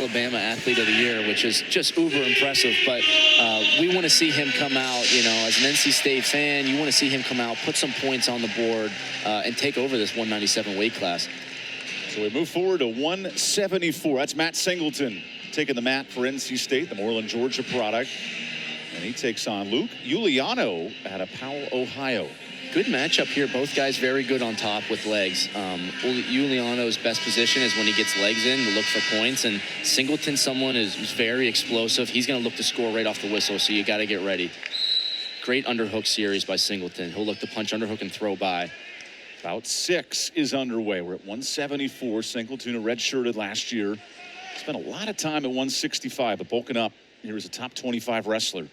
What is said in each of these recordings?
Alabama Athlete of the Year, which is just uber impressive. But we want to see him come out, you know, as an NC State fan, you want to see him come out, put some points on the board, and take over this 197 weight class. So we move forward to 174. That's Matt Singleton taking the mat for NC State, the Moreland, Georgia product. And he takes on Luke Uliano out of Powell, Ohio. Good matchup here. Both guys very good on top with legs. Uliano's best position is when he gets legs in to look for points. And Singleton, someone who's very explosive. He's going to look to score right off the whistle, so you got to get ready. Great underhook series by Singleton. He'll look to punch underhook and throw by. Bout 6 is underway. We're at 174. Singleton redshirted last year. Spent a lot of time at 165, but bulking up here is a top 25 wrestler.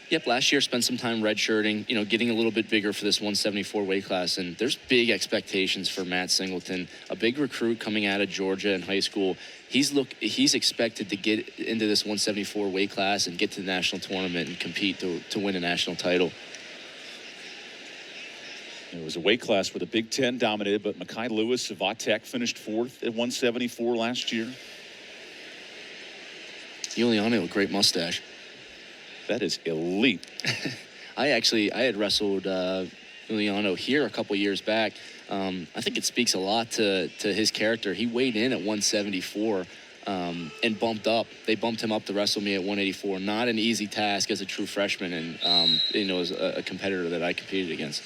Yep, last year spent some time redshirting, you know, getting a little bit bigger for this 174 weight class. And there's big expectations for Matt Singleton, a big recruit coming out of Georgia in high school. He's expected to get into this 174 weight class and get to the national tournament and compete to win a national title. It was a weight class where the Big Ten dominated, but Mekhi Lewis of Tech finished 4th at 174 last year. Uliano, a great mustache. That is elite. I had wrestled Uliano here a couple years back. I think it speaks a lot to his character. He weighed in at 174 and bumped up. They bumped him up to wrestle me at 184. Not an easy task as a true freshman, and you know, as a competitor that I competed against.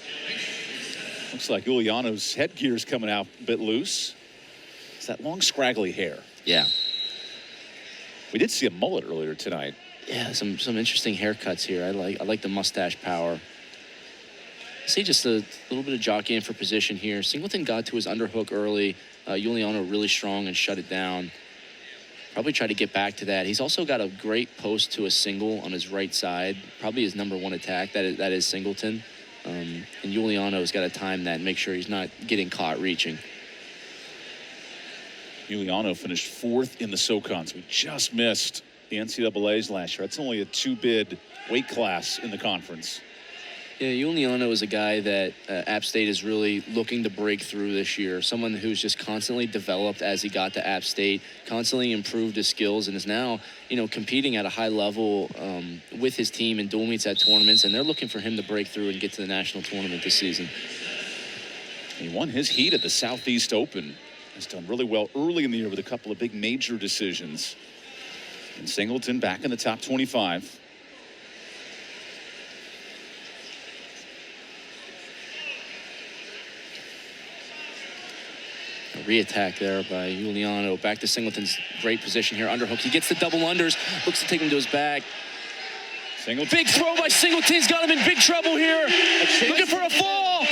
Looks like Uliano's headgear's coming out a bit loose. It's that long, scraggly hair. Yeah. We did see a mullet earlier tonight. Yeah, some interesting haircuts here. I like the mustache power. See just a little bit of jockeying for position here. Singleton got to his underhook early. Uliano really strong and shut it down. Probably try to get back to that. He's also got a great post to a single on his right side. Probably his #1 attack. That is Singleton. And Uliano's got to time that and make sure he's not getting caught reaching. Uliano finished 4th in the SoCons. We just missed the NCAA's last year. That's only a 2-bid weight class in the conference. Yeah, Uliano is a guy that App State is really looking to break through this year. Someone who's just constantly developed as he got to App State, constantly improved his skills, and is now, you know, competing at a high level with his team in dual meets at tournaments. And they're looking for him to break through and get to the national tournament this season. He won his heat at the Southeast Open. Has done really well early in the year with a couple of big major decisions. And Singleton back in the top 25. A re-attack there by Uliano. Back to Singleton's great position here. Underhook. He gets the double unders. Looks to take him to his back. Singleton. Big throw by Singleton. He's got him in big trouble here. Looking for a fall.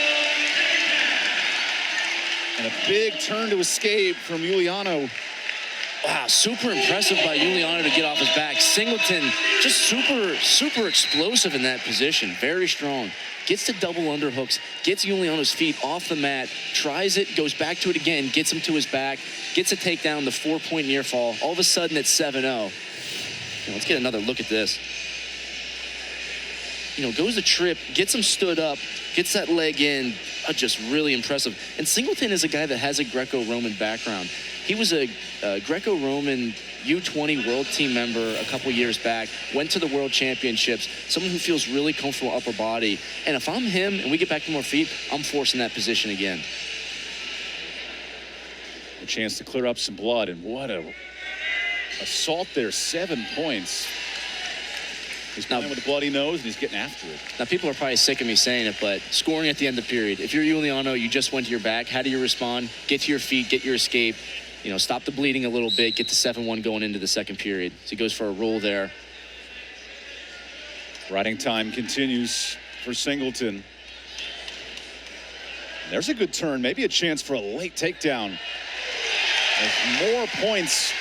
And a big turn to escape from Uliano. Wow, super impressive by Uliano to get off his back. Singleton just super explosive in that position. Very strong. Gets to double underhooks, gets Uliano's feet off the mat, tries it, goes back to it again, gets him to his back, gets a takedown, the 4-point near fall. All of a sudden it's 7-0. Let's get another look at this. You know, goes the trip, gets him stood up, gets that leg in. Just really impressive. And Singleton is a guy that has a Greco-Roman background. He was a Greco-Roman U20 world team member a couple years back, went to the world championships, someone who feels really comfortable upper body. And if I'm him and we get back to more feet, I'm forcing that position again. A chance to clear up some blood, and what a assault there, 7 points. He's playing with a bloody nose, and he's getting after it. Now, people are probably sick of me saying it, but scoring at the end of the period. If you're Uliano, you just went to your back. How do you respond? Get to your feet, get your escape. You know, stop the bleeding a little bit, get to 7-1 going into the second period. So he goes for a roll there. Riding time continues for Singleton. There's a good turn, maybe a chance for a late takedown. There's more points.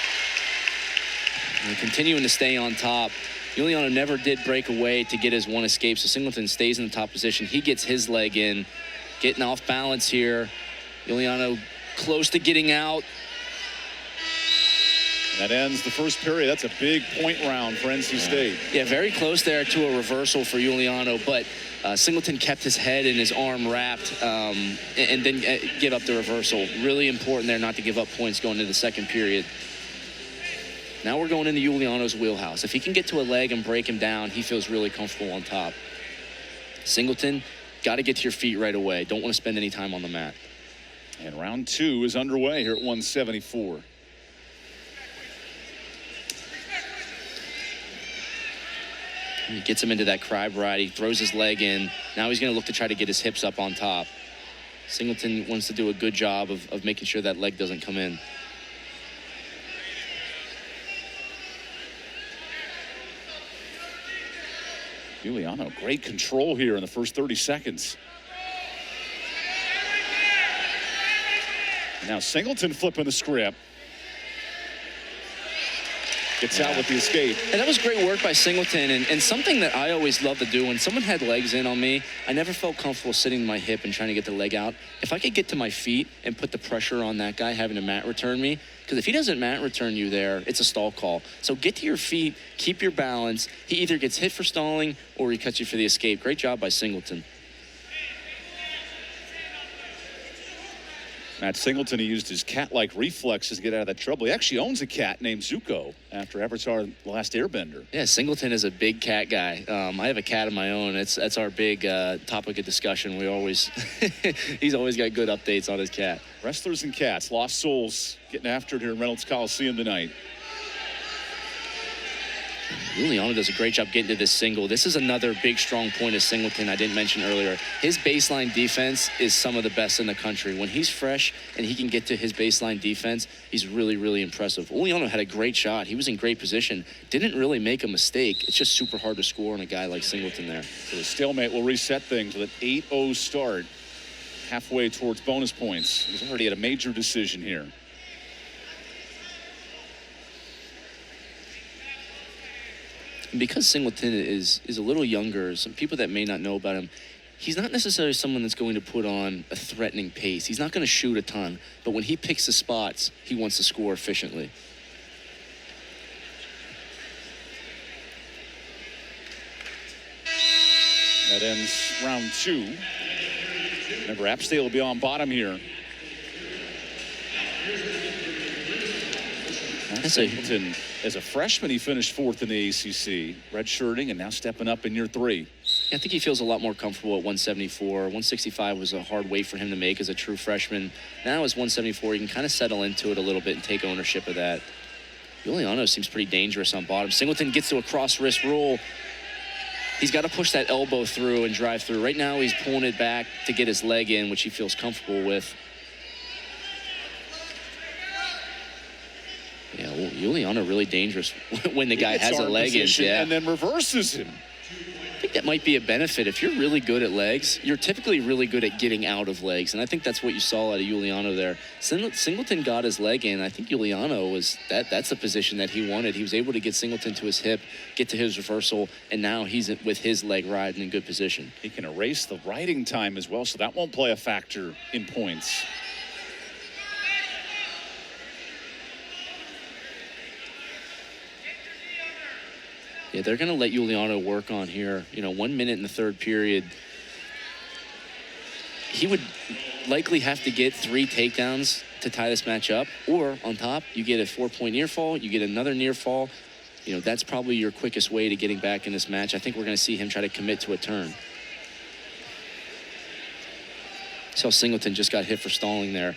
And continuing to stay on top. Uliano never did break away to get his one escape, so Singleton stays in the top position. He gets his leg in, getting off balance here. Uliano close to getting out. That ends the first period. That's a big point round for NC State. Yeah, very close there to a reversal for Uliano, but Singleton kept his head and his arm wrapped and then give up the reversal. Really important there not to give up points going into the second period. Now we're going into Uliano's wheelhouse. If he can get to a leg and break him down, he feels really comfortable on top. Singleton, got to get to your feet right away. Don't want to spend any time on the mat. And round 2 is underway here at 174. He gets him into that crab ride. He throws his leg in. Now he's going to look to try to get his hips up on top. Singleton wants to do a good job of making sure that leg doesn't come in. Uliano, great control here in the first 30 seconds. And now Singleton flipping the script. Gets out with the escape. And that was great work by Singleton, and something that I always love to do when someone had legs in on me, I never felt comfortable sitting my hip and trying to get the leg out. If I could get to my feet and put the pressure on that guy having to mat return me, because if he doesn't mat return you there, it's a stall call. So get to your feet, keep your balance. He either gets hit for stalling or he cuts you for the escape. Great job by Singleton. Matt Singleton, he used his cat-like reflexes to get out of that trouble. He actually owns a cat named Zuko after Avatar: The Last Airbender. Yeah, Singleton is a big cat guy. I have a cat of my own. That's our big topic of discussion. We always, he's always got good updates on his cat. Wrestlers and cats, lost souls, getting after it here in Reynolds Coliseum tonight. Uliano does a great job getting to this single. This is another big, strong point of Singleton I didn't mention earlier. His baseline defense is some of the best in the country. When he's fresh and he can get to his baseline defense, he's really, really impressive. Uliano had a great shot. He was in great position. Didn't really make a mistake. It's just super hard to score on a guy like Singleton there. So the stalemate will reset things with an 8-0 start. Halfway towards bonus points. He's already had a major decision here. And because Singleton is a little younger, some people that may not know about him, he's not necessarily someone that's going to put on a threatening pace. He's not going to shoot a ton, but when he picks the spots, he wants to score efficiently. That ends round 2. Remember, App State will be on bottom here. Singleton, as a freshman, he finished 4th in the ACC, redshirting, and now stepping up in year 3. I think he feels a lot more comfortable at 174. 165 was a hard weight for him to make as a true freshman. Now as 174, he can kind of settle into it a little bit and take ownership of that. Uliano seems pretty dangerous on bottom. Singleton gets to a cross wrist roll. He's got to push that elbow through and drive through. Right now he's pulling it back to get his leg in, which he feels comfortable with. Yeah, well, Uliano really dangerous when the guy has a leg in. Yeah. And then reverses him. I think that might be a benefit. If you're really good at legs, you're typically really good at getting out of legs. And I think that's what you saw out of Uliano there. Singleton got his leg in. I think Uliano was that's the position that he wanted. He was able to get Singleton to his hip, get to his reversal, and now he's with his leg riding in good position. He can erase the riding time as well, so that won't play a factor in points. Yeah, they're going to let Uliano work on here. 1 minute in the third period. He would likely have to get 3 takedowns to tie this match up. Or on top, you get a 4-point near fall, you get another near fall. That's probably your quickest way to getting back in this match. I think we're going to see him try to commit to a turn. So Singleton just got hit for stalling there.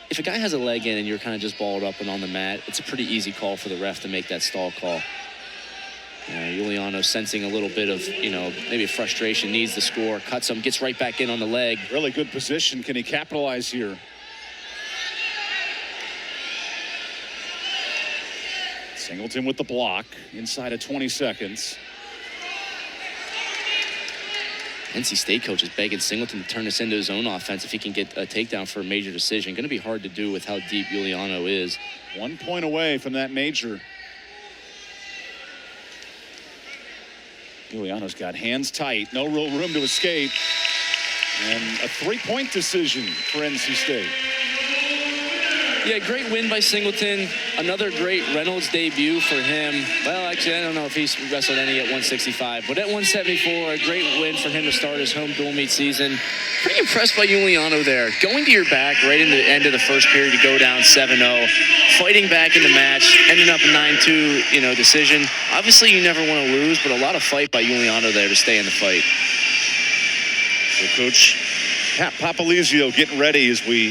If a guy has a leg in and you're kind of just balled up and on the mat, it's a pretty easy call for the ref to make that stall call. Uliano sensing a little bit of, maybe frustration, needs the score, cuts him, gets right back in on the leg. Really good position. Can he capitalize here? Singleton with the block inside of 20 seconds. NC State coach is begging Singleton to turn this into his own offense if he can get a takedown for a major decision. Going to be hard to do with how deep Uliano is. 1 point away from that major. Uliano's got hands tight, no real room to escape. And a 3-point decision for NC State. Yeah, great win by Singleton. Another great Reynolds debut for him. Well, actually, I don't know if he's wrestled any at 165, but at 174, a great win for him to start his home dual meet season. Pretty impressed by Uliano there. Going to your back right in the end of the first period to go down 7-0, fighting back in the match, ending up a 9-2, decision. Obviously, you never want to lose, but a lot of fight by Uliano there to stay in the fight. So Coach Pat Papalizio getting ready as we